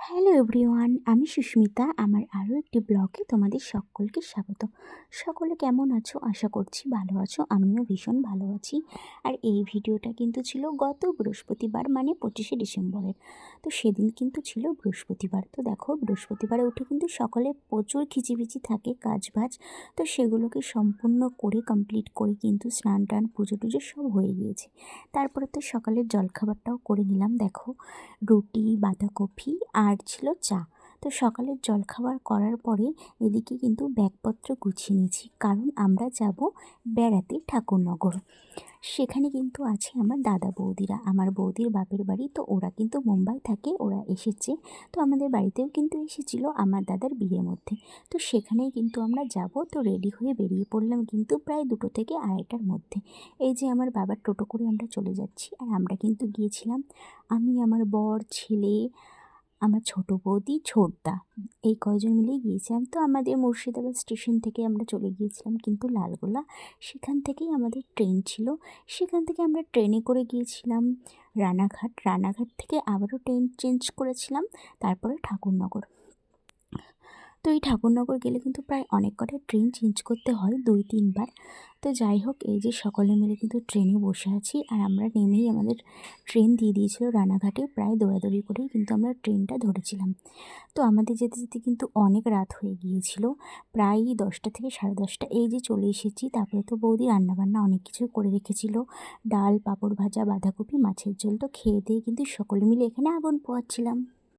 Hello everyone, আমি সুস্মিতা। আমার আরও একটি ব্লগে তোমাদের সকলকে স্বাগত। সকলে কেমন আছো? আশা করছি ভালো আছো। আমিও ভীষণ ভালো আছি। আর এই ভিডিওটা কিন্তু ছিল গত বৃহস্পতিবার, মানে 25শে ডিসেম্বরের। তো সেদিন কিন্তু ছিল বৃহস্পতিবার। তো দেখো, বৃহস্পতিবারে উঠে কিন্তু সকালে প্রচুর খিচিবিচি থাকে, কাজবাজ। তো সেগুলোকে সম্পূর্ণ করে কমপ্লিট করে কিন্তু স্নান টান পুজো টুজো সব হয়ে গিয়েছে। তারপরে তো সকালের জলখাবারটাও করে নিলাম। দেখো, রুটি, বাঁধাকপি আর ছিল চা। তো সকালের জলখাবার করার পরে এদিকে কিন্তু ব্যাগপত্র গুছিয়ে নিয়েছি, কারণ আমরা যাব বেড়াতে ঠাকুরনগর। সেখানে কিন্তু আছে আমার দাদা বৌদিরা, আমার বৌদির বাপের বাড়ি। তো ওরা কিন্তু মুম্বাই থাকে, ওরা এসেছে। তো আমাদের বাড়িতেও কিন্তু এসেছিল আমার দাদার বিয়ের মধ্যে। তো সেখানেই কিন্তু আমরা যাব। তো রেডি হয়ে বেরিয়ে পড়লাম কিন্তু প্রায় 2টো থেকে 2:30টার মধ্যে। এই যে আমার বাবার টোটো করে আমরা চলে যাচ্ছি। আর আমরা কিন্তু গিয়েছিলাম, আমি, আমার বর, ছেলে, আমার ছোটো বৌদি, ছোটদা, এই কয়জন মিলেই গিয়েছিলাম। তো আমাদের মুর্শিদাবাদ স্টেশন থেকে আমরা চলে গিয়েছিলাম কিন্তু লালগোলা। সেখান থেকেই আমাদের ট্রেন ছিল। সেখান থেকে আমরা ট্রেনে করে গিয়েছিলাম রানাঘাট। রানাঘাট থেকে আবারও ট্রেন চেঞ্জ করেছিলাম, তারপরে ঠাকুরনগর। তো এই ঠাকুরনগর গেলে কিন্তু প্রায় অনেক কটা ট্রেন চেঞ্জ করতে হয়, 2-3 বার। তো যাই হোক, এই যে সকলে মিলে কিন্তু ট্রেনে বসে আছি। আর আমরা নেমেই আমাদের ট্রেন দিয়ে দিয়েছিল রানাঘাটে। প্রায় দৌড়াদৌড়ি করেই কিন্তু আমরা ট্রেনটা ধরেছিলাম। তো আমাদের যেতে যেতে কিন্তু অনেক রাত হয়ে গিয়েছিল, প্রায় 10টা থেকে 10:30। এই যে চলে এসেছি। তারপরে তো বৌদি রান্নাবান্না অনেক কিছু করে রেখেছিল, ডাল, পাঁপড় ভাজা, বাঁধাকপি, মাছের ঝোল। তো খেয়ে দিয়ে কিন্তু সকলে মিলে এখানে আগুন পোয়াচ্ছিলাম।